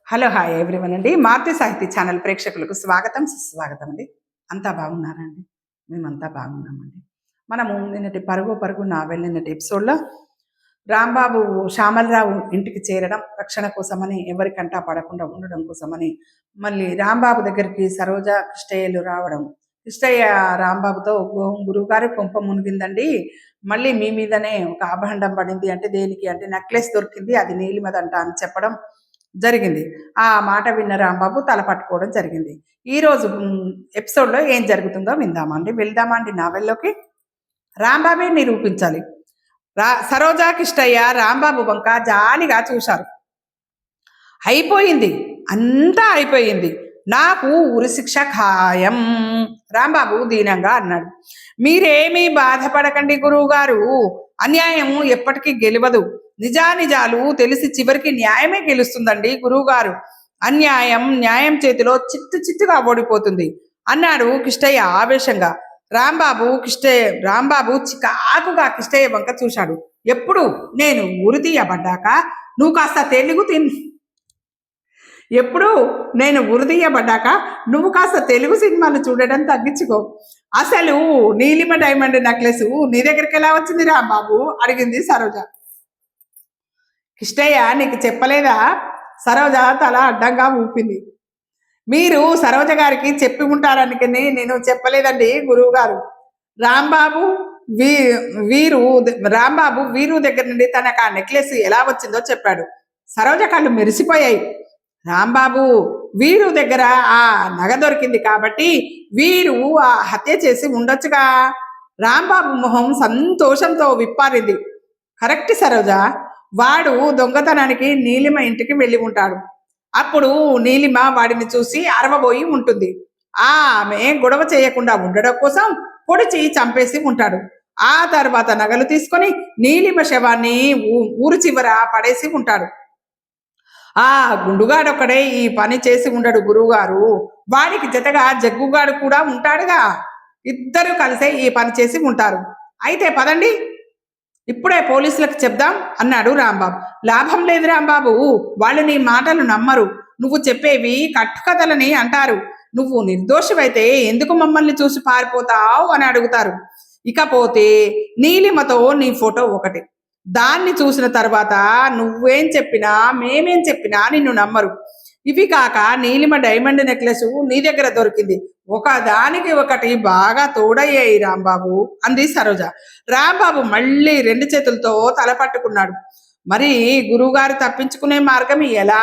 Hello hi everyone అండి. మారుతి సాహితీ channel ప్రేక్షకులకు స్వాగతం సుస్వాగతం అండి. అంతా బాగున్నారా అండి? మేమంతా బాగున్నామండి. మనము నిన్నటి పరుగు పరుగు నావెల్ నిన్నటి ఎపిసోడ్లో రాంబాబు శ్యామలరావు ఇంటికి చేరడం, రక్షణ కోసమని ఎవరికంటా పడకుండా ఉండడం కోసమని మళ్ళీ రాంబాబు దగ్గరికి సరోజ కృష్ణయ్యలు రావడం, కృష్ణయ్య రాంబాబుతో గురువుగారు కొంప మునిగిందండి, మళ్ళీ మీ మీదనే ఒక అభాండం పడింది, అంటే దేనికి అంటే నెక్లెస్ దొరికింది, అది నీలిమదంట అని చెప్పడం జరిగింది. ఆ మాట విన్న రాంబాబు తల పట్టుకోవడం జరిగింది. ఈరోజు ఎపిసోడ్లో ఏం జరుగుతుందో వెళ్దామా అండి నావెల్లోకి. రాంబాబే నిరూపించాలి. సరోజా కిష్టయ్య రాంబాబు వంక జాలిగా చూశారు. అయిపోయింది, అంతా అయిపోయింది, నాకు ఉరిశిక్ష ఖాయం, రాంబాబు దీనంగా అన్నాడు. మీరేమీ బాధపడకండి గురువుగారు, అన్యాయం ఎప్పటికీ గెలవదు, నిజానిజాలు తెలిసి చివరికి న్యాయమే గెలుస్తుందండి గురువుగారు, న్యాయం చేతిలో చిత్తుగా ఓడిపోతుంది అన్నాడు కిష్టయ్య ఆవేశంగా. రాంబాబు చికాకుగా కిష్టయ్య వంక చూశాడు. ఎప్పుడు నేను ఉరి తీయబడ్డాక నువ్వు కాస్త తెలుగు సినిమాలు చూడడం తగ్గించుకో. అసలు నీలిమ డైమండ్ నెక్లెస్ నీ దగ్గరికి ఎలా వచ్చింది రాంబాబు అడిగింది సరోజ. కిష్టయ్య నీకు చెప్పలేదా? సరోజ తల అడ్డంగా ఊపింది. మీరు సరోజ గారికి చెప్పి ఉంటారనుకని నేను చెప్పలేదండి గురువు గారు. రాంబాబు వీరు దగ్గర నుండి తనకు ఆ నెక్లెస్ ఎలా వచ్చిందో చెప్పాడు. సరోజ కళ్ళు మెరిసిపోయాయి. రాంబాబు వీరు దగ్గర ఆ నగ దొరికింది కాబట్టి వీరు ఆ హత్య చేసి ఉండొచ్చుగా. రాంబాబు మొహం సంతోషంతో విప్పారింది. కరెక్ట్ సరోజ, వాడు దొంగతనానికి నీలిమ ఇంటికి వెళ్ళి ఉంటాడు. అప్పుడు నీలిమ వాడిని చూసి అరవబోయి ఉంటుంది. ఆమె గొడవ చేయకుండా ఉండడం కోసం పొడిచి చంపేసి ఉంటాడు. ఆ తర్వాత నగలు తీసుకొని నీలిమ శవాన్ని ఊరు చివర పడేసి ఉంటాడు. ఆ గుండుగాడొక్కడే ఈ పని చేసి ఉండడు గురువుగారు, వాడికి జతగా జగ్గుగాడు కూడా ఉంటాడుగా. ఇద్దరు కలిసే ఈ పని చేసి ఉంటారు. అయితే పదండి, ఇప్పుడే పోలీసులకు చెప్దాం అన్నాడు రాంబాబు. లాభం లేదు రాంబాబు, వాళ్ళు నీ మాటలు నమ్మరు, నువ్వు చెప్పేవి కట్టుకథలని అంటారు. నువ్వు నిర్దోషివైతే ఎందుకు మమ్మల్ని చూసి పారిపోతావు అని అడుగుతారు. ఇకపోతే నీలిమతో నీ ఫోటో ఒకటి, దాన్ని చూసిన తర్వాత నువ్వేం చెప్పినా మేమేం చెప్పినా నిన్ను నమ్మరు. ఇవి కాక నీలిమ డైమండ్ నెక్లెస్ నీ దగ్గర దొరికింది, ఒకదానికి ఒకటి బాగా తోడయ్యాయి రాంబాబు అంది సరోజ. రాంబాబు మళ్ళీ రెండు చేతులతో తల పట్టుకున్నాడు. మరి గురువుగారు తప్పించుకునే మార్గం ఎలా?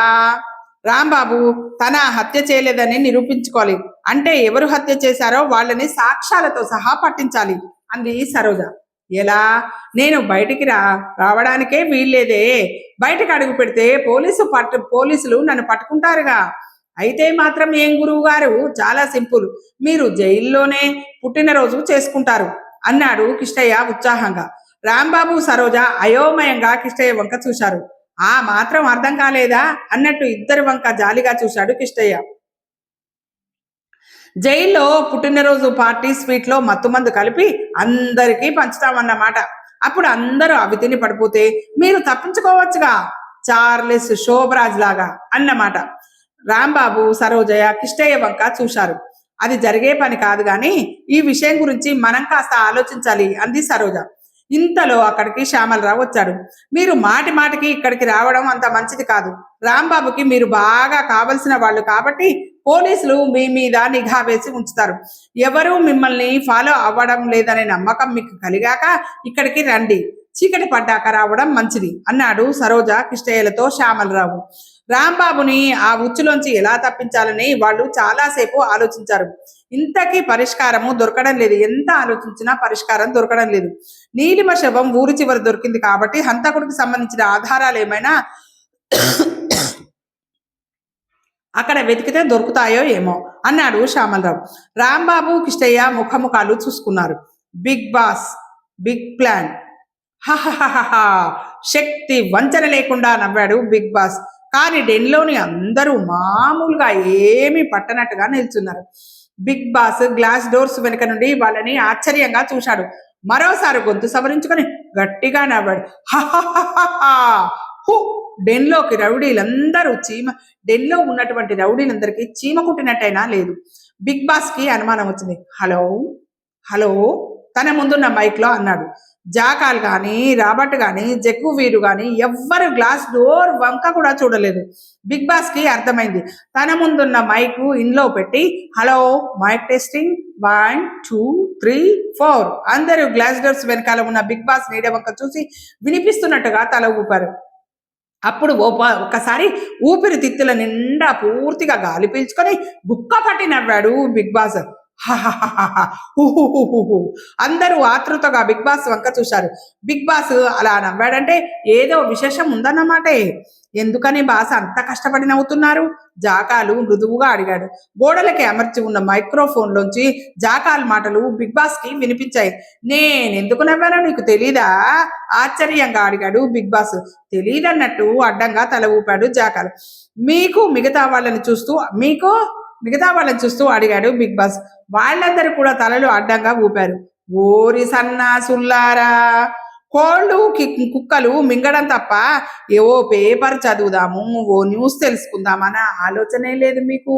రాంబాబు తన హత్య చేయలేదని నిరూపించుకోవాలి, అంటే ఎవరు హత్య చేశారో వాళ్ళని సాక్ష్యాలతో సహా పట్టించాలి అంది సరోజ. ఎలా? నేను బయటికి రావడానికే వీల్లేదే, బయటకు అడుగు పెడితే పోలీసులు నన్ను పట్టుకుంటారుగా. అయితే మాత్రం ఏం గురువు గారు, చాలా సింపుల్, మీరు జైల్లోనే పుట్టినరోజు చేసుకుంటారు అన్నాడు కిష్టయ్య ఉత్సాహంగా. రాంబాబు సరోజ అయోమయంగా కిష్టయ్య వంక చూశారు. ఆ మాత్రం అర్థం కాలేదా అన్నట్టు ఇద్దరు వంక జాలిగా చూశాడు కిష్టయ్య. జైల్లో పుట్టినరోజు పార్టీ స్వీట్లో మత్తుమందు కలిపి అందరికీ పంచుతామన్నమాట. అప్పుడు అందరూ అవి తిని పడిపోతే మీరు తప్పించుకోవచ్చుగా, చార్లెస్ శోభరాజ్ లాగా అన్నమాట. రాంబాబు సరోజయ్య కిష్టయ్య వంక చూశారు. అది జరిగే పని కాదు కానీ ఈ విషయం గురించి మనం కాస్త ఆలోచించాలి అంది సరోజ. ఇంతలో అక్కడికి శ్యామలరావు వచ్చాడు. మీరు మాటి మాటికి ఇక్కడికి రావడం అంత మంచిది కాదు. రాంబాబుకి మీరు బాగా కావలసిన వాళ్ళు కాబట్టి పోలీసులు మీ మీద నిఘా వేసి ఉంచుతారు. ఎవరూ మిమ్మల్ని ఫాలో అవ్వడం లేదనే నమ్మకం మీకు కలిగాక ఇక్కడికి రండి, చీకటి పడ్డాక రావడం మంచిది అన్నాడు సరోజ కిష్టయ్యలతో శ్యామలరావు. రాంబాబుని ఆ ఉచ్చులోంచి ఎలా తప్పించాలని వాళ్ళు చాలాసేపు ఆలోచించారు. ఇంతకీ పరిష్కారము దొరకడం లేదు, ఎంత ఆలోచించినా పరిష్కారం దొరకడం లేదు. నీలిమ శవం ఊరి చివరి దొరికింది కాబట్టి హంతకుడికి సంబంధించిన ఆధారాలు ఏమైనా అక్కడ వెతికితే దొరుకుతాయో ఏమో అన్నాడు శ్యామలరావు. రాంబాబు కిష్టయ్య ముఖముఖాలు చూసుకున్నారు. బిగ్ బాస్, బిగ్ ప్లాన్, హహహహా, శక్తి వంచన లేకుండా నవ్వాడు బిగ్ బాస్. కానీ డెన్లోని అందరూ మామూలుగా ఏమీ పట్టనట్టుగా నిల్చున్నారు. బిగ్ బాస్ గ్లాస్ డోర్స్ వెనుక నుండి వాళ్ళని ఆశ్చర్యంగా చూశాడు. మరోసారి గొంతు సవరించుకొని గట్టిగా నవ్వాడు. హహహహా, హూ డెన్లోకి రౌడీలందరూ డెన్లో ఉన్నటువంటి రౌడీలందరికీ చీమ కుట్టినట్టయినా లేదు. బిగ్ బాస్ కి అనుమానం వచ్చింది. హలో హలో తన ముందున్న మైక్ లో అన్నాడు. జాకాల్ కానీ రాబర్ట్ కానీ జగ్గు వీరు కానీ ఎవ్వరు గ్లాస్ డోర్ వంక కూడా చూడలేదు. బిగ్ బాస్ కి అర్థమైంది. తన ముందున్న మైక్ ఇంట్లో పెట్టి హలో మైక్ టెస్టింగ్ 1 2 3 4 అందరూ గ్లాస్ డోర్స్ వెనకాల ఉన్న బిగ్ బాస్ నీడ వంక చూసి వినిపిస్తున్నట్టుగా తల ఊపారు. అప్పుడు ఒకసారి ఊపిరితిత్తుల నిండా పూర్తిగా గాలి పీల్చుకొని గుక్క పట్టి నవ్వాడు బిగ్ బాస్. అందరూ ఆతృతగా బిగ్ బాస్ వంక చూశారు. బిగ్ బాస్ అలా నవ్వాడంటే ఏదో విశేషం ఉందన్నమాటే. ఎందుకని బాస్ అంత కష్టపడి నవ్వుతున్నారు? జాకాలు మృదువుగా అడిగాడు. గోడలకి అమర్చి ఉన్న మైక్రోఫోన్లోంచి జాకాల్ మాటలు బిగ్ బాస్ కి వినిపించాయి. నేనెందుకు నవ్వానో నీకు తెలీదా? ఆశ్చర్యంగా అడిగాడు బిగ్ బాస్. తెలీదన్నట్టు అడ్డంగా తల ఊపాడు జాకాల్. మిగతా వాళ్ళని చూస్తూ అడిగాడు బిగ్ బాస్. వాళ్ళందరూ కూడా తలలు అడ్డంగా ఊపారు. ఓరి సన్నాసుల్లారా, కోళ్ళు కుక్కలు మింగడం తప్ప ఏవో పేపర్ చదువుదాము, ఓ న్యూస్ తెలుసుకుందామన్న ఆలోచనే లేదు మీకు.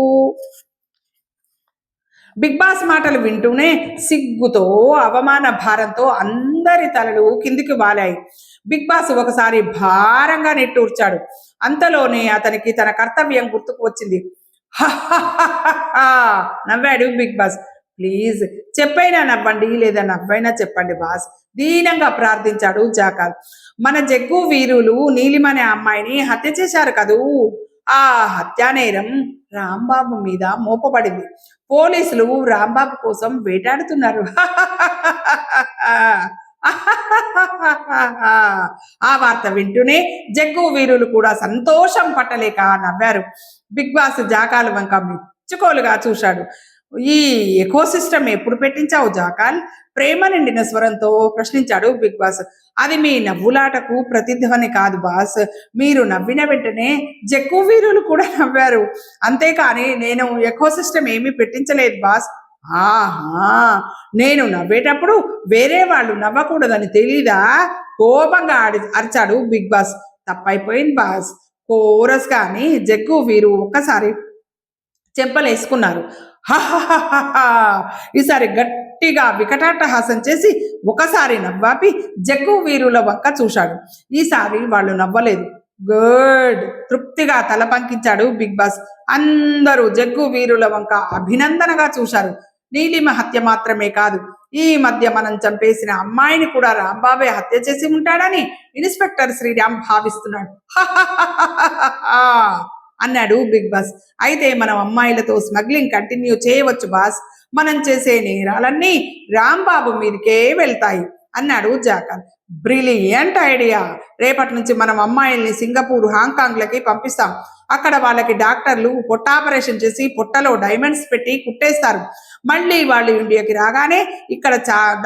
బిగ్ బాస్ మాటలు వింటూనే సిగ్గుతో అవమాన భారంతో అందరి తలలు కిందికి వాలాయి. బిగ్ బాస్ ఒకసారి భారంగా నెట్టూర్చాడు. అంతలోనే అతనికి తన కర్తవ్యం గుర్తుకు వచ్చింది. నవ్వాడు బిగ్ బాస్. ప్లీజ్ చెప్పైనా నవ్వండి, లేదా నవ్వైనా చెప్పండి బాస్, దీనంగా ప్రార్థించాడు జాకాల్. మన జగ్గు వీరులు నీలిమనే అమ్మాయిని హత్య చేశారు కదూ, ఆ హత్యా నేరం రాంబాబు మీద మోపబడింది. పోలీసులు రాంబాబు కోసం వేటాడుతున్నారు. ఆ వార్త వింటూనే జగ్గు వీరులు కూడా సంతోషం పట్టలేక నవ్వారు. బిగ్ బాస్ జాకాల్ వంక మెచ్చుకోలుగా చూశాడు. ఈ ఎకోసిస్టమ్ ఎప్పుడు పెట్టించావు జాకాల్? ప్రేమ నిండిన స్వరంతో ప్రశ్నించాడు బిగ్ బాస్. అది మీ నవ్వులాటకు ప్రతిధ్వని కాదు బాస్, మీరు నవ్విన వెంటనే జగ్గు వీరులు కూడా నవ్వారు, అంతేకాని నేను ఎకోసిస్టమ్ ఏమీ పెట్టించలేదు బాస్. ఆహా, నేను నవ్వేటప్పుడు వేరే వాళ్ళు నవ్వకూడదని తెలీదా? కోపంగా అరిచాడు బిగ్ బాస్. తప్పైపోయింది బాస్. కోరస్ కానీ జగ్గు వీరు ఒక్కసారి చెంపలేసుకున్నారు. ఈసారి గట్టిగా వికటాటహాసం చేసి ఒకసారి నవ్వాపి జగ్గు వీరుల వంక చూశాడు. ఈసారి వాళ్ళు నవ్వలేదు. గుడ్, తృప్తిగా తల పంకించాడు బిగ్ బాస్. అందరూ జగ్గు వీరుల వంక అభినందనగా చూశారు. నీలిమ హత్య మాత్రమే కాదు, ఈ మధ్య మనం చంపేసిన అమ్మాయిని కూడా రాంబాబే హత్య చేసి ఉంటాడని ఇన్స్పెక్టర్ శ్రీరామ్ భావిస్తున్నాడు అన్నాడు బిగ్ బాస్. అయితే మనం అమ్మాయిలతో స్మగ్లింగ్ కంటిన్యూ చేయవచ్చు బాస్, మనం చేసే నేరాలన్నీ రాంబాబు మీదకే వెళ్తాయి అన్నాడు జాకాల్. Brilliant idea. రేపటి నుంచి మనం అమ్మాయిల్ని సింగపూర్, హాంకాంగ్లకి పంపిస్తాం. అక్కడ వాళ్ళకి డాక్టర్లు పొట్ట ఆపరేషన్ చేసి పొట్టలో డైమండ్స్ పెట్టి కుట్టేస్తారు. మళ్ళీ వాళ్ళు ఇండియాకి రాగానే ఇక్కడ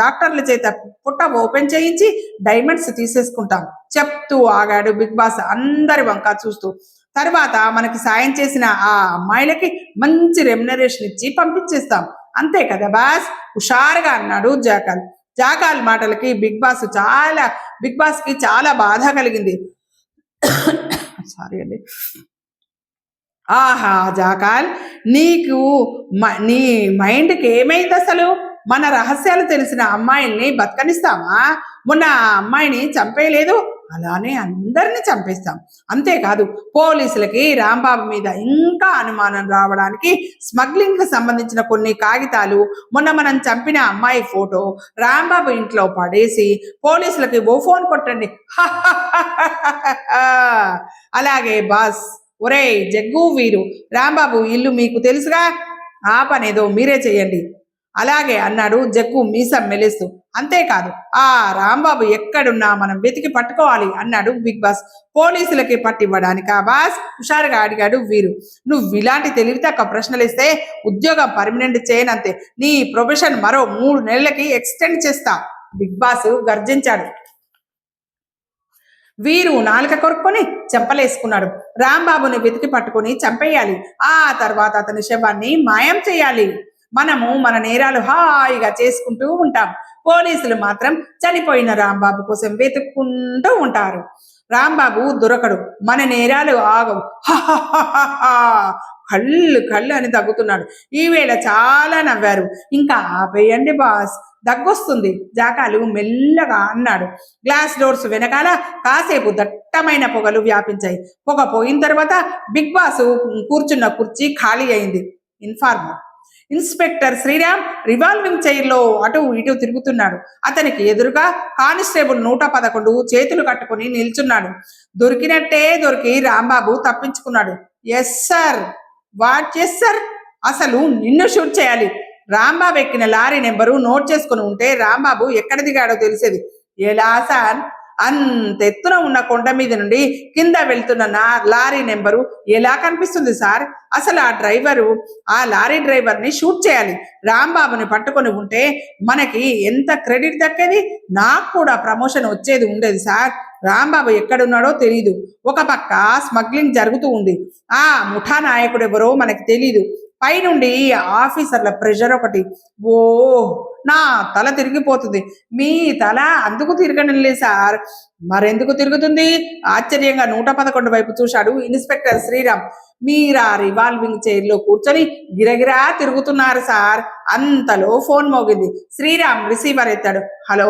డాక్టర్ల చేత పొట్ట ఓపెన్ చేయించి డైమండ్స్ తీసేసుకుంటాం చెప్తూ ఆగాడు బిగ్ బాస్ అందరి వంక చూస్తూ. తర్వాత మనకి సాయం చేసిన ఆ అమ్మాయిలకి మంచి రెమ్యునరేషన్ ఇచ్చి పంపించేస్తాం, అంతే కదా బాస్? హుషారుగా అన్నాడు జాకాల్. జాకాల్ మాటలకి బిగ్ బాస్ కి చాలా బాధ కలిగింది. సారీ అండి. ఆహా జాకాల్, నీ మైండ్కి ఏమైంది అసలు? మన రహస్యాలు తెలిసిన అమ్మాయిల్ని బతకనిస్తామా? మొన్న ఆ అమ్మాయిని చంపేయలేదు, అలానే అందరిని చంపేస్తాం. అంతేకాదు పోలీసులకి రాంబాబు మీద ఇంకా అనుమానం రావడానికి స్మగ్లింగ్ కి సంబంధించిన కొన్ని కాగితాలు, మొన్న మనం చంపిన అమ్మాయి ఫోటో రాంబాబు ఇంట్లో పడేసి పోలీసులకి ఓ ఫోన్ కొట్టండి. అలాగే బాస్. ఒరే జగ్గు వీరు, రాంబాబు ఇల్లు మీకు తెలుసుగా, ఆ పనేదో మీరే చెయ్యండి. అలాగే అన్నాడు జగ్గు మీసం మెలేస్తూ. అంతేకాదు ఆ రాంబాబు ఎక్కడున్నా మనం వెతికి పట్టుకోవాలి అన్నాడు బిగ్ బాస్. పోలీసులకి పట్టివ్వడానికా బాస్? హుషారుగా అడిగాడు వీరు. నువ్వు ఇలాంటి తెలివి తక్కువ ప్రశ్నలు ఇస్తే ఉద్యోగం పర్మనెంట్ చేయనంతే, నీ ప్రొఫెషన్ మరో 3 నెలలకి ఎక్స్టెండ్ చేస్తా బిగ్ బాస్ గర్జించాడు. వీరు నాలుక కొరుక్కొని చెంపలేసుకున్నాడు. రాంబాబుని వెతికి పట్టుకుని చంపేయాలి, ఆ తర్వాత అతని శవాన్ని మాయం చేయాలి. మనము మన నేరాలు హాయిగా చేసుకుంటూ ఉంటాం, పోలీసులు మాత్రం చనిపోయిన రాంబాబు కోసం వెతుక్కుంటూ ఉంటారు. రాంబాబు దొరకడు, మన నేరాలు ఆగవు. కళ్ళు కళ్ళు అని దగ్గుతున్నాడు. ఈవేళ చాలా నవ్వారు. ఇంకా ఆపేయండి బాస్, దగ్గొస్తుంది. జాకాలు మెల్లగా అన్నాడు. గ్లాస్ డోర్స్ వెనకాల కాసేపు దట్టమైన పొగలు వ్యాపించాయి. పొగ పోయిన తర్వాత బిగ్ బాస్ కూర్చున్న కుర్చీ ఖాళీ అయింది. ఇన్స్పెక్టర్ శ్రీరామ్ రివాల్వింగ్ చైర్లో అటు ఇటు తిరుగుతున్నాడు. అతనికి ఎదురుగా కానిస్టేబుల్ 111 చేతులు కట్టుకుని నిల్చున్నాడు. దొరికినట్టే దొరికి రాంబాబు తప్పించుకున్నాడు. Yes sir. What yes sir? అసలు నిన్ను షూట్ చేయాలి. రాంబాబు ఎక్కిన లారీ నెంబరు నోట్ చేసుకుని ఉంటే రాంబాబు ఎక్కడ దిగాడో తెలిసేది. ఎలా సార్? అంత ఎత్తున ఉన్న కొండ మీద నుండి కింద వెళ్తున్న నా లారీ నెంబరు ఎలా కనిపిస్తుంది సార్? అసలు ఆ లారీ డ్రైవర్ని షూట్ చేయాలి. రాంబాబుని పట్టుకొని ఉంటే మనకి ఎంత క్రెడిట్ దక్కేది, నాకు కూడా ప్రమోషన్ వచ్చేది ఉండేది సార్. రాంబాబు ఎక్కడున్నాడో తెలీదు. ఒక పక్క స్మగ్లింగ్ జరుగుతూ ఉంది. ఆ ముఠా నాయకుడు ఎవరో మనకి తెలీదు. పైనుండి ఆఫీసర్ల ప్రెషర్ ఒకటి. ఓ, నా తల తిరిగిపోతుంది. మీ తల అందుకు తిరగనులే సార్. మరెందుకు తిరుగుతుంది? ఆశ్చర్యంగా 111 వైపు చూశాడు ఇన్స్పెక్టర్ శ్రీరామ్. మీరా రివాల్వింగ్ చైర్లో కూర్చొని గిరగిరా తిరుగుతున్నారు సార్. అంతలో ఫోన్ మోగింది. శ్రీరామ్ రిసీవర్ ఎత్తాడు. Hello,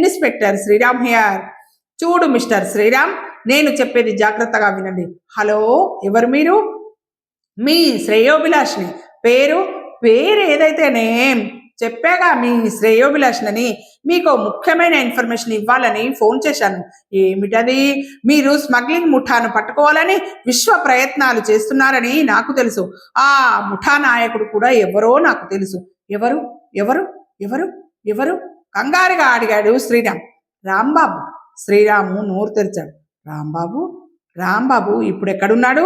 inspector Sriram here. చూడు మిస్టర్ శ్రీరామ్, నేను చెప్పేది జాగ్రత్తగా వినండి. హలో, ఎవరు మీరు? మీ శ్రేయోభిలాష్ని. పేరు ఏదైతేనే చెప్పాగా మీ శ్రేయోభిలాష్ని. మీకు ముఖ్యమైన ఇన్ఫర్మేషన్ ఇవ్వాలని ఫోన్ చేశాను. ఏమిటది? మీరు స్మగ్లింగ్ ముఠాను పట్టుకోవాలని విశ్వ ప్రయత్నాలు చేస్తున్నారని నాకు తెలుసు. ఆ ముఠా నాయకుడు కూడా ఎవరో నాకు తెలుసు. ఎవరు ఎవరు ఎవరు ఎవరు కంగారుగా అడిగాడు శ్రీరామ్. రాంబాబు. శ్రీరాము నోరు తెరిచాడు. రాంబాబు ఇప్పుడు ఎక్కడున్నాడు?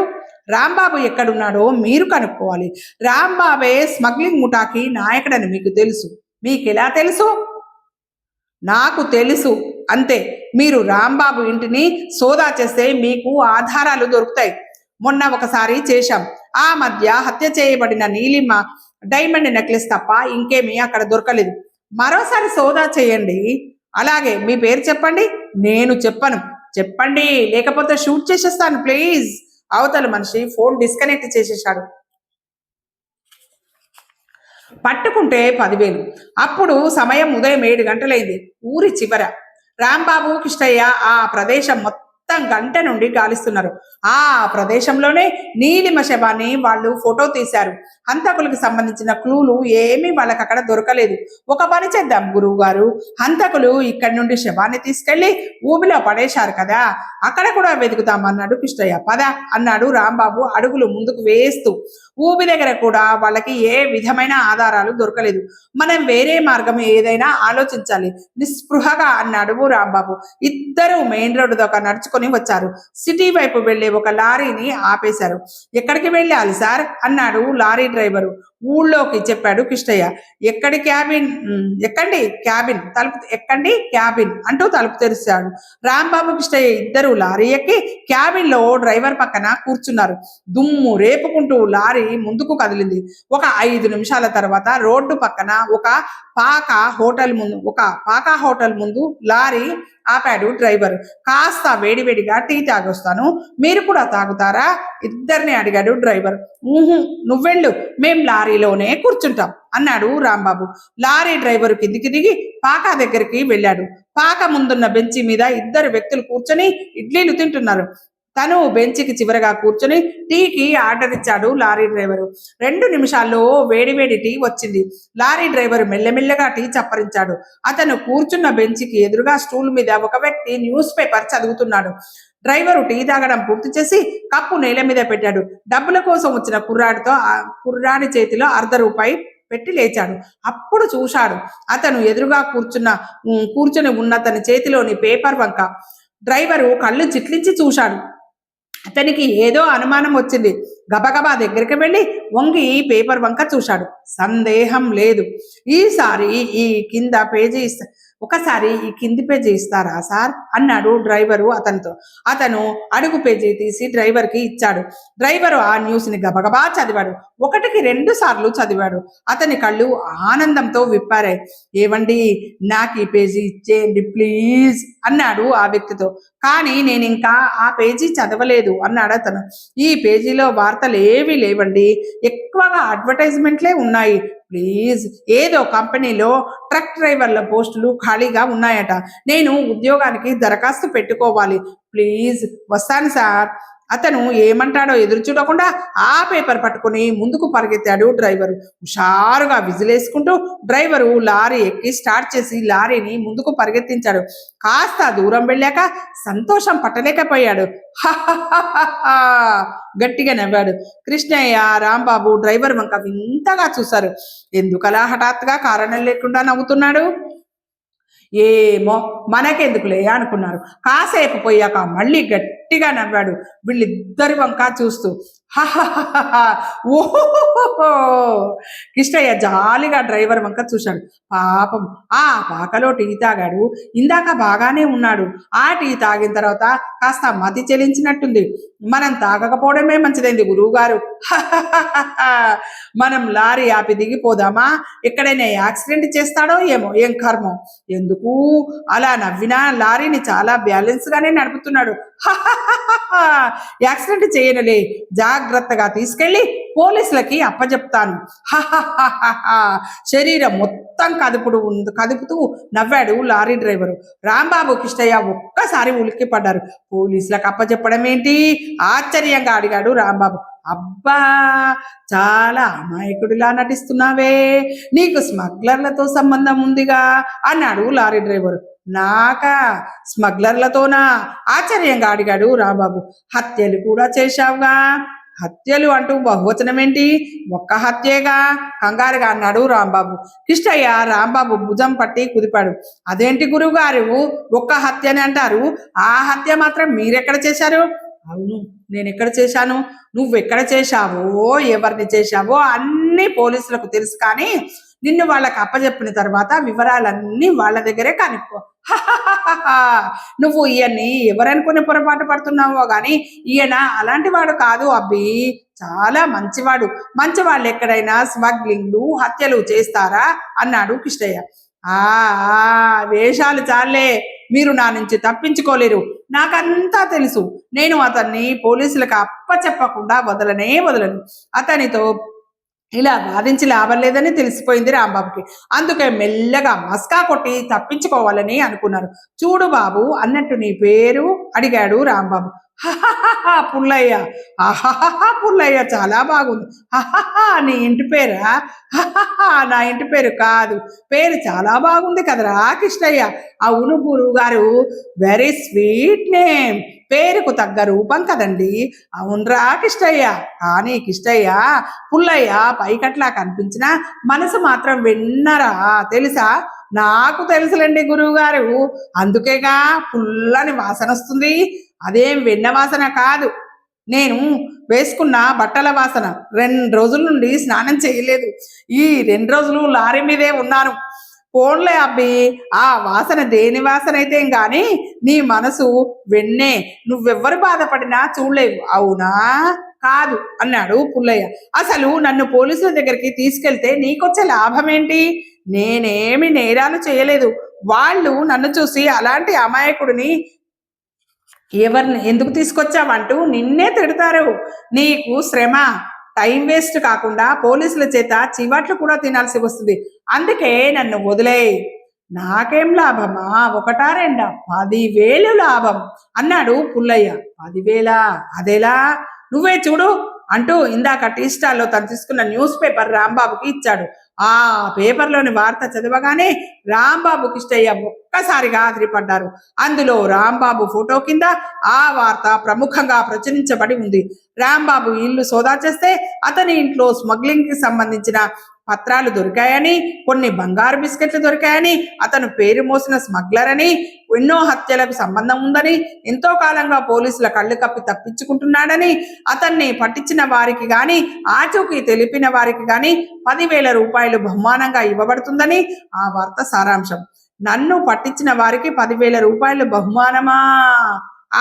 రాంబాబు ఎక్కడున్నాడో మీరు కనుక్కోవాలి. రాంబాబే స్మగ్లింగ్ ముఠాకి నాయకుడని మీకు తెలుసు. మీకెలా తెలుసు? నాకు తెలుసు అంతే. మీరు రాంబాబు ఇంటిని సోదా చేస్తే మీకు ఆధారాలు దొరుకుతాయి. మొన్న ఒకసారి చేశాం. ఆ మధ్య హత్య చేయబడిన నీలిమ డైమండ్ నెక్లెస్ తప్ప ఇంకేమీ అక్కడ దొరకలేదు. మరోసారి సోదా చేయండి. అలాగే, మీ పేరు చెప్పండి. నేను చెప్పను. చెప్పండి, లేకపోతే షూట్ చేసేస్తాను ప్లీజ్. అవతల మనిషి ఫోన్ డిస్కనెక్ట్ చేసేశాడు. పట్టుకుంటే 10,000. అప్పుడు సమయం ఉదయం 7 గంటలైంది. ఊరి చివర రాంబాబు కిష్టయ్య ఆ ప్రదేశం మొత్తం గంట నుండి గాలిస్తున్నారు. ఆ ప్రదేశంలోనే నీలిమ శవాన్ని వాళ్ళు ఫోటో తీశారు. హంతకులకు సంబంధించిన క్లూలు ఏమీ వాళ్ళకి అక్కడ దొరకలేదు. ఒక పని చేద్దాం గురువు గారు, హంతకులు ఇక్కడి నుండి శవాన్ని తీసుకెళ్లి ఊబిలో పడేశారు కదా, అక్కడ కూడా వెతుకుతాం అన్నాడు కిష్టయ్య. పద అన్నాడు రాంబాబు అడుగులు ముందుకు వేస్తూ. ఊబి దగ్గర కూడా వాళ్ళకి ఏ విధమైన ఆధారాలు దొరకలేదు. మనం వేరే మార్గం ఏదైనా ఆలోచించాలి నిస్పృహగా అన్నాడు రాంబాబు. ఇద్దరు మెయిన్ రోడ్డు దాకా నడుచుకొని వచ్చారు. సిటీ వైపు వెళ్లే ఒక లారీని ఆపేశారు. ఎక్కడికి వెళ్ళాలి సార్ అన్నాడు లారీ డ్రైవరు. ఊళ్ళోకి చెప్పాడు కిష్టయ్య. ఎక్కండి క్యాబిన్ తలుపు ఎక్కండి క్యాబిన్ అంటూ తలుపు తెరిచాడు. రాంబాబు కిష్టయ్య ఇద్దరు లారీ ఎక్కి క్యాబిన్ లో డ్రైవర్ పక్కన కూర్చున్నారు. దుమ్ము రేపుకుంటూ లారీ ముందుకు కదిలింది. ఒక 5 నిమిషాల తర్వాత రోడ్డు పక్కన ఒక పాకా హోటల్ ముందు లారీ ఆపాడు డ్రైవర్. కాస్త వేడివేడిగా టీ తాగొస్తాను, మీరు కూడా తాగుతారా? ఇద్దరిని అడిగాడు డ్రైవర్. నువ్వెళ్ళు, మేం లారీలోనే కూర్చుంటాం అన్నాడు రాంబాబు. లారీ డ్రైవర్ కిందికి దిగి పాకా దగ్గరికి వెళ్ళాడు. పాక ముందున్న బెంచి మీద ఇద్దరు వ్యక్తులు కూర్చొని ఇడ్లీలు తింటున్నారు. తను బెంచికి చివరగా కూర్చొని టీకి ఆర్డర్ ఇచ్చాడు లారీ డ్రైవరు. 2 నిమిషాల్లో వేడివేడి టీ వచ్చింది. లారీ డ్రైవర్ మెల్లమెల్లగా టీ చప్పరించాడు. అతను కూర్చున్న బెంచికి ఎదురుగా స్టూల్ మీద ఒక వ్యక్తి న్యూస్ పేపర్ చదువుతున్నాడు. డ్రైవరు టీ తాగడం పూర్తి చేసి కప్పు నేల మీద పెట్టాడు. డబ్బుల కోసం వచ్చిన కుర్రాడి చేతిలో ₹1/2 పెట్టి లేచాడు. అప్పుడు చూశాడు అతను ఎదురుగా కూర్చుని ఉన్న తన చేతిలోని పేపర్ వంక. డ్రైవరు కళ్ళు చిట్లించి చూశాడు. అతనికి ఏదో అనుమానం వచ్చింది. గబగబా దగ్గరికి వెళ్ళి వంగి పేపర్ వంక చూశాడు. సందేహం లేదు, ఈసారి ఈ కింద పేజీ ఒకసారి ఈ కింది పేజీ ఇస్తారా సార్ అన్నాడు డ్రైవరు అతనితో. అతను అడుగు పేజీ తీసి డ్రైవర్కి ఇచ్చాడు. డ్రైవరు ఆ న్యూస్ని గబగబా చదివాడు. ఒకటికి 2 సార్లు చదివాడు. అతని కళ్ళు ఆనందంతో విప్పారాయి. ఏవండి, నాకు ఈ పేజీ ఇచ్చేయండి ప్లీజ్ అన్నాడు ఆ వ్యక్తితో. కానీ నేను ఇంకా ఆ పేజీ చదవలేదు అన్నాడు అతను. ఈ పేజీలో వార్తలు ఏవీ లేవండి, ఎక్కువగా అడ్వర్టైజ్మెంట్లే ఉన్నాయి. ప్లీజ్, ఏదో కంపెనీలో ట్రక్ డ్రైవర్ల పోస్టులు ఖాళీగా ఉన్నాయట. నేను ఉద్యోగానికి దరఖాస్తు పెట్టుకోవాలి. ప్లీజ్ వస్తాను సార్. అతను ఏమంటాడో ఎదురు చూడకుండా ఆ పేపర్ పట్టుకుని ముందుకు పరిగెత్తాడు డ్రైవరు. హుషారుగా విజిలేసుకుంటూ డ్రైవరు లారీ ఎక్కి స్టార్ట్ చేసి లారీని ముందుకు పరిగెత్తించాడు. కాస్త దూరం వెళ్ళాక సంతోషం పట్టలేకపోయాడు. గట్టిగా నవ్వాడు. కృష్ణయ్య, రాంబాబు డ్రైవర్ వంక వింతగా చూశారు. ఎందుకలా హఠాత్తుగా కారణం లేకుండా నవ్వుతున్నాడు? ఏమో మనకెందుకులే అనుకున్నారు. కాసేపు పోయాక మళ్ళీ గట్టిగా నవ్వాడు, వీళ్ళిద్దరి వంక చూస్తూ. ఓహో! కిష్టయ్య జాలిగా డ్రైవర్ వంక చూశాడు. పాపం, ఆ పాకలో టీ తాగాడు. ఇందాక బాగానే ఉన్నాడు. ఆ టీ తాగిన తర్వాత కాస్త మతి చెలించినట్టుంది. మనం తాగకపోవడమే మంచిదైంది గురువుగారు. మనం లారీ ఆపి దిగిపోదామా? ఎక్కడైనా యాక్సిడెంట్ చేస్తాడో ఏమో, ఏం కర్మం. ఎందుకు అలా నవ్వినా లారీని చాలా బ్యాలెన్స్ గానే నడుపుతున్నాడు. యాక్సిడెంట్ చేయనులే, జాగ్రత్తగా తీసుకెళ్లి పోలీసులకి అప్పచెప్తాను. శరీరం మొత్తం కదుపుతూ నవ్వాడు లారీ డ్రైవరు. రాంబాబు, కిష్టయ్య ఒక్కసారి ఉలిక్కి పడ్డారు. పోలీసులకు అప్పచెప్పడం ఏంటి? ఆశ్చర్యంగా అడిగాడు రాంబాబు. అబ్బా, చాలా అమాయకుడిలా నటిస్తున్నావే, నీకు స్మగ్లర్లతో సంబంధం ఉందిగా అన్నాడు లారీ డ్రైవరు. నాకా? స్మగ్లర్లతోనా? ఆశ్చర్యంగా అడిగాడు రాంబాబు. హత్యలు కూడా చేశావుగా. హత్యలు అంటూ బహువచనం ఏంటి? ఒక్క హత్యేగా కంగారుగా అన్నాడు రాంబాబు. కిష్టయ్య రాంబాబు భుజం పట్టి కుదిపాడు. అదేంటి గురువుగారు, ఒక్క హత్యని అంటారు? ఆ హత్య మాత్రం మీరెక్కడ చేశారు? అవును, నేను ఎక్కడ చేశాను? నువ్వెక్కడ చేశావో, ఎవరిని చేశావో అన్నీ పోలీసులకు తెలుసు. కానీ నిన్ను వాళ్ళకి అప్పచెప్పిన తర్వాత వివరాలన్నీ వాళ్ళ దగ్గరే కనుక్కో. నువ్వు ఈయన్ని ఎవరనుకుని పొరపాటు పడుతున్నావో గాని ఈయన అలాంటి వాడు కాదు అబ్బి, చాలా మంచివాడు. మంచి వాళ్ళు ఎక్కడైనా స్మగ్లింగ్లు, హత్యలు చేస్తారా అన్నాడు కిష్టయ్య. ఆ వేషాలు చాలే, మీరు నా నుంచి తప్పించుకోలేరు. నాకంతా తెలుసు. నేను అతన్ని పోలీసులకు అప్పచెప్పకుండా వదలను. అతనితో ఇలా వాదించి లాభం లేదని తెలిసిపోయింది రాంబాబుకి. అందుకే మెల్లగా మస్కా కొట్టి తప్పించుకోవాలని అనుకున్నారు. చూడు బాబు, అన్నట్టు నీ పేరు అడిగాడు రాంబాబు. పుల్లయ్య. పుల్లయ్య చాలా బాగుంది. నీ ఇంటి పేరా? నా ఇంటి పేరు కాదు, పేరు చాలా బాగుంది కదరా కిష్టయ్య. అవును గురువు గారు, వెరీ స్వీట్ నేమ్, పేరుకు తగ్గ రూపం కదండి. అవునరా కిష్టయ్య. కానీ కిష్టయ్య, పుల్లయ్య పైకట్లా కనిపించినా మనసు మాత్రం విన్నరా తెలుసా? నాకు తెలుసులేండి గురువు గారు, అందుకేగా పుల్లని వాసన వస్తుంది. అదేం వెన్న వాసన కాదు, నేను వేసుకున్న బట్టల వాసన. 2 రోజుల నుండి స్నానం చేయలేదు. ఈ 2 రోజులు లారీ మీదే ఉన్నాను. పోన్లే అబ్బి, ఆ వాసన దేని వాసన అయితే గాని నీ మనసు వెన్నే. నువ్వెవ్వరు బాధపడినా చూడలేవు. అవునా? కాదు అన్నాడు పుల్లయ్య. అసలు నన్ను పోలీసుల దగ్గరికి తీసుకెళ్తే నీకొచ్చే లాభం ఏంటి? నేనేమి నేరాలు చేయలేదు. వాళ్ళు నన్ను చూసి అలాంటి అమాయకుడిని ఎవరిని ఎందుకు తీసుకొచ్చావంటూ నిన్నే తిడతారు. నీకు శ్రమ, టైం వేస్ట్ కాకుండా పోలీసుల చేత చివాట్లు కూడా తినాల్సి వస్తుంది. అందుకే నన్ను వదిలే. నాకేం లాభమా? 1 2 10,000 లాభం అన్నాడు పుల్లయ్య. 10,000? అదేలా? నువ్వే చూడు అంటూ ఇందాక టీ స్టాల్లో తను తీసుకున్న న్యూస్ పేపర్ రాంబాబుకి ఇచ్చాడు. ఆ పేపర్లోని వార్త చదవగానే రాంబాబు, కిష్టయ్య ఒక్కసారిగా అదిరిపడ్డారు. అందులో రాంబాబు ఫోటో కింద ఆ వార్త ప్రముఖంగా ప్రచురించబడి ఉంది. రాంబాబు ఇల్లు సోదా చేస్తే అతని ఇంట్లో స్మగ్లింగ్ కి సంబంధించిన పత్రాలు దొరికాయని, కొన్ని బంగారు బిస్కెట్లు దొరికాయని, అతను పేరు మోసిన స్మగ్లర్ అని, ఎన్నో హత్యలకు సంబంధం ఉందని, ఎంతో కాలంగా పోలీసుల కళ్ళు కప్పి తప్పించుకుంటున్నాడని, అతన్ని పట్టించిన వారికి గాని ఆచూకీ తెలిపిన వారికి గాని 10,000 రూపాయలు బహుమానంగా ఇవ్వబడుతుందని ఆ వార్త సారాంశం. నన్ను పట్టించిన వారికి 10,000 రూపాయలు బహుమానమా?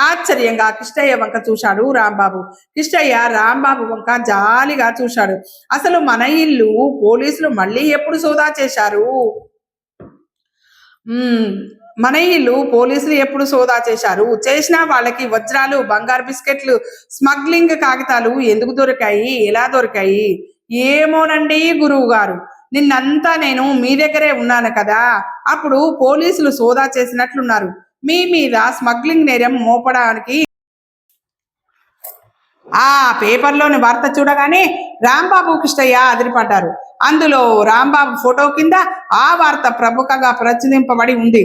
ఆశ్చర్యంగా కిష్టయ్య వంక చూశాడు రాంబాబు. కిష్టయ్య రాంబాబు వంక జాలిగా చూశాడు. అసలు మన ఇల్లు పోలీసులు మళ్ళీ ఎప్పుడు సోదా చేశారు? మన ఇల్లు పోలీసులు ఎప్పుడు సోదా చేశారు? చేసినా వాళ్ళకి వజ్రాలు, బంగారు బిస్కెట్లు, స్మగ్లింగ్ కాగితాలు ఎందుకు దొరికాయి? ఎలా దొరికాయి? ఏమోనండి గురువు గారు, నిన్నంతా నేను మీ దగ్గరే ఉన్నాను కదా, అప్పుడు పోలీసులు సోదా చేసినట్లున్నారు. మీ మీద స్మగ్లింగ్ నేరం మోపడానికి ఆ పేపర్లోని వార్త చూడగానే రాంబాబు కిష్టయ్య అదిరిపడ్డారు. అందులో రాంబాబు ఫోటో కింద ఆ వార్త ప్రముఖంగా ప్రచురింపబడి ఉంది.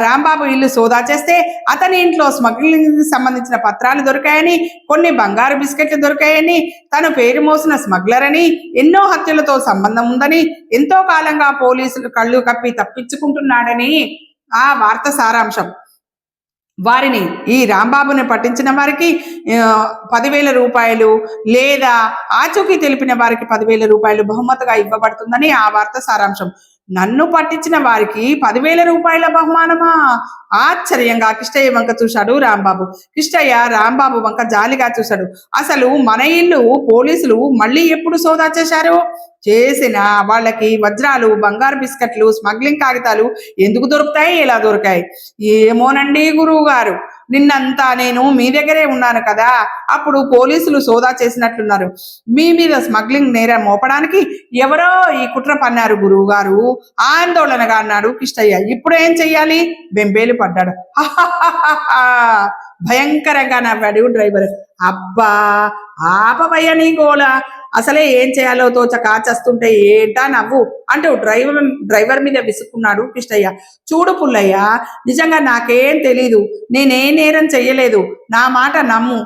రాంబాబు ఇల్లు సోదా చేస్తే అతని ఇంట్లో స్మగ్లింగ్ సంబంధించిన పత్రాలు దొరికాయని, కొన్ని బంగారు బిస్కెట్లు దొరికాయని, తను పేరు మోసిన స్మగ్లర్ అని, ఎన్నో హత్యలతో సంబంధం ఉందని, ఎంతో కాలంగా పోలీసులు కళ్ళు కప్పి తప్పించుకుంటున్నాడని ఆ వార్త సారాంశం. వారిని, ఈ రాంబాబుని పట్టించిన వారికి 10,000 రూపాయలు, లేదా ఆచూకీ తెలిపిన వారికి 10,000 రూపాయలు బహుమతిగా ఇవ్వబడుతుందని ఆ వార్త సారాంశం. నన్ను పట్టించిన వారికి 10,000 రూపాయల బహుమానమా? ఆశ్చర్యంగా కిష్టయ్య వంక చూశాడు రాంబాబు. కిష్టయ్య రాంబాబు వంక జాలిగా చూశాడు. అసలు మన ఇల్లు పోలీసులు మళ్ళీ ఎప్పుడు సోదా చేశారు? చేసిన వాళ్ళకి వజ్రాలు, బంగారు బిస్కెట్లు, స్మగ్లింగ్ కాగితాలు ఎందుకు దొరుకుతాయి? ఎలా దొరికాయి? ఏమోనండి గురువు గారు, నిన్నంతా నేను మీ దగ్గరే ఉన్నాను కదా, అప్పుడు పోలీసులు సోదా చేసినట్లున్నారు. మీ మీద స్మగ్లింగ్ నేరం మోపడానికి ఎవరో ఈ కుట్ర పన్నారు గురువు గారు, ఆందోళనగా అన్నాడు కిష్టయ్య. ఇప్పుడు ఏం చెయ్యాలి? బెంబేలు పడ్డాడు. భయంకరంగా నవ్వాడు డ్రైవర్. అబ్బా ఆపవయ్య నీ గోల, అసలే ఏం చేయాలో తోచక చస్తుంటే ఏంటా నవ్వు అంటూ డ్రైవర్ మీద విసుక్కున్నాడు కిష్టయ్య. చూడు పుల్లయ్య, నిజంగా నాకేం తెలీదు, నేనే నేరం చెయ్యలేదు, నా మాట నమ్ము,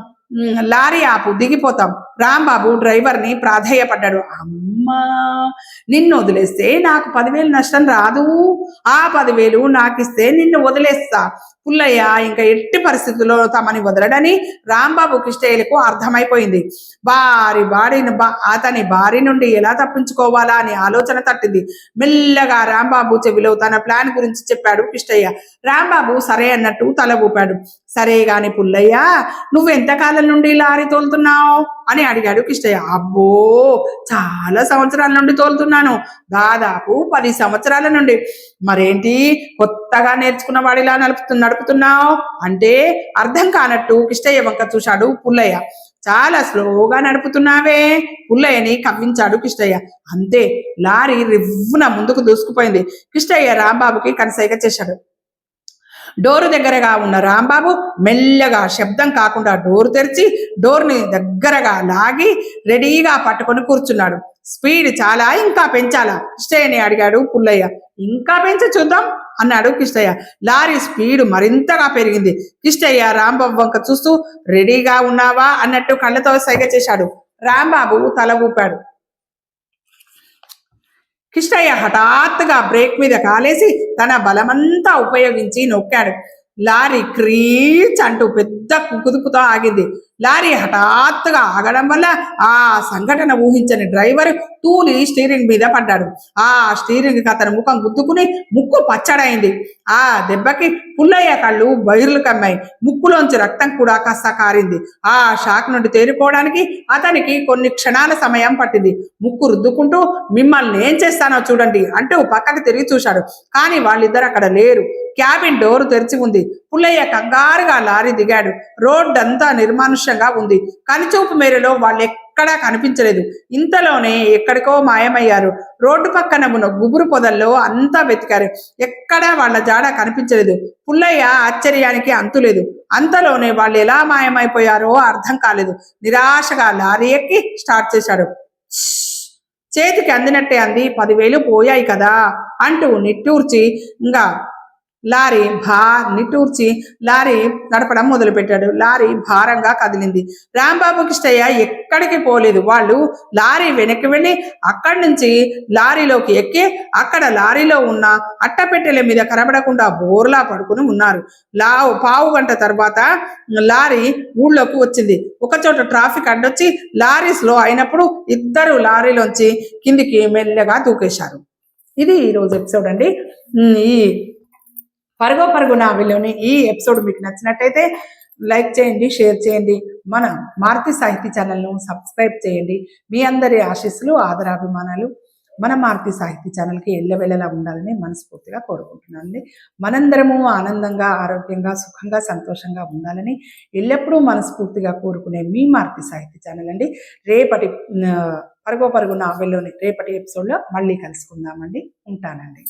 లారీ ఆపు, దిగిపోతాం. రాంబాబు డ్రైవర్ని ప్రాధేయపడ్డాడు. అమ్మా, నిన్ను వదిలేస్తే నాకు 10,000 నష్టం రాదు, ఆ 10,000 నాకిస్తే నిన్ను వదిలేస్తా. పుల్లయ్య ఇంకా ఎట్టి పరిస్థితుల్లో తమని వదలడని రాంబాబు కిష్టయ్యలకు అర్థమైపోయింది. అతని భార్య నుండి ఎలా తప్పించుకోవాలా అని ఆలోచన తట్టింది. మెల్లగా రాంబాబు చెవిలో తన ప్లాన్ గురించి చెప్పాడు కిష్టయ్య. రాంబాబు సరే అన్నట్టు తల ఊపాడు. సరే గాని పుల్లయ్య, నువ్వెంతకాలం నుండి లారీ తోలుతున్నావు అని అడిగాడు కిష్టయ్య. అబ్బో, చాలా సంవత్సరాల నుండి తోలుతున్నాను, దాదాపు 10 సంవత్సరాల నుండి. మరేంటి కొత్తగా నేర్చుకున్న వాడిలా నడుపుతున్నావు అంటే? అర్థం కానట్టు కిష్టయ్య వంక చూశాడు పుల్లయ్య. చాలా స్లోగా నడుపుతున్నావే, పుల్లయ్యని కవ్వించాడు కిష్టయ్య. అంతే, లారీ రివ్వున ముందుకు దూసుకుపోయింది. కిష్టయ్య రాంబాబుకి కనసైగ చేశాడు. డోరు దగ్గరగా ఉన్న రాంబాబు మెల్లగా శబ్దం కాకుండా డోరు తెరిచి డోర్ని దగ్గరగా లాగి రెడీగా పట్టుకొని కూర్చున్నాడు. స్పీడ్ చాలా, ఇంకా పెంచాలా కిష్టయ్యని అడిగాడు పుల్లయ్య. ఇంకా పెంచి చూద్దాం అన్నాడు కిష్టయ్య. లారీ స్పీడ్ మరింతగా పెరిగింది. కిష్టయ్య రాంబాబు వంక చూస్తూ రెడీగా ఉన్నావా అన్నట్టు కళ్ళతో సైగ చేశాడు. రాంబాబు తల ఊపాడు. కిష్టయ్య హఠాత్తుగా బ్రేక్ మీద కాలేసి తన బలమంతా ఉపయోగించి నొక్కాడు. లారీ క్రీచ్ అంటూ పెద్ద కుదుపుతో ఆగింది. లారీ హఠాత్తుగా ఆగడం వల్ల ఆ సంఘటన ఊహించని డ్రైవర్ తూలి స్టీరింగ్ మీద పడ్డాడు. ఆ స్టీరింగ్ అతని ముఖం గుద్దుకుని ముక్కు పచ్చడైంది. ఆ దెబ్బకి పుల్లయ్య కళ్ళు బైర్లు కమ్మాయి. ముక్కులోంచి రక్తం కూడా కాస్త కారింది. ఆ షాక్ నుండి తేరుకోవడానికి అతనికి కొన్ని క్షణాల సమయం పట్టింది. ముక్కు రుద్దుకుంటూ మిమ్మల్ని ఏం చేస్తానో చూడండి అంటూ పక్కకి తిరిగి చూశాడు. కానీ వాళ్ళిద్దరు అక్కడ లేరు. క్యాబిన్ డోరు తెరిచి ఉంది. పుల్లయ్య కంగారుగా లారీ దిగాడు. రోడ్డంతా నిర్మానుష్యంగా ఉంది. కనిచూపు మేరలో వాళ్ళెక్కడా కనిపించలేదు. ఇంతలోనే ఎక్కడికో మాయమయ్యారు. రోడ్డు పక్కన ఉన్న గుబురు పొదల్లో అంతా వెతికారు. ఎక్కడా వాళ్ళ జాడ కనిపించలేదు. పుల్లయ్య ఆశ్చర్యానికి అంతులేదు. అంతలోనే వాళ్ళు ఎలా మాయమైపోయారో అర్థం కాలేదు. నిరాశగా లారీ ఎక్కి స్టార్ట్ చేశాడు. చేతికి అందినట్టే అంది. 10,000 పోయాయి కదా అంటూ నిట్టూర్చి లారీ నడపడం మొదలుపెట్టాడు. లారీ భారంగా కదిలింది. రాంబాబు కిష్టయ్య ఎక్కడికి పోలేదు. వాళ్ళు లారీ వెనక్కి వెళ్ళి అక్కడి నుంచి లారీలోకి ఎక్కి అక్కడ లారీలో ఉన్న అట్టపెట్టెల మీద కనబడకుండా బోర్లా పడుకుని ఉన్నారు. పావు గంట తర్వాత లారీ ఊళ్ళోకి వచ్చింది. ఒకచోట ట్రాఫిక్ అడ్డొచ్చి లారీ స్లో అయినప్పుడు ఇద్దరు లారీలోంచి కిందికి మెల్లగా దూకేశారు. ఇది ఈరోజు ఎపిసోడ్ అండి. ఈ పరుగో పరుగు నావెల్లోని ఈ ఎపిసోడ్ మీకు నచ్చినట్టయితే లైక్ చేయండి, షేర్ చేయండి. మన మారుతి సాహితీ ఛానల్ను సబ్స్క్రైబ్ చేయండి. మీ అందరి ఆశీస్సులు, ఆదరాభిమానాలు మన మారుతి సాహితీ ఛానల్కి ఎల్లవెల్లలా ఉండాలని మనస్ఫూర్తిగా కోరుకుంటున్నానండి. మనందరము ఆనందంగా, ఆరోగ్యంగా, సుఖంగా, సంతోషంగా ఉండాలని ఎల్లప్పుడూ మనస్ఫూర్తిగా కోరుకునే మీ మారుతి సాహితీ ఛానల్ అండి. రేపటి పరుగో పరుగు నావెల్లోని రేపటి ఎపిసోడ్లో మళ్ళీ కలుసుకుందామండి. ఉంటానండి.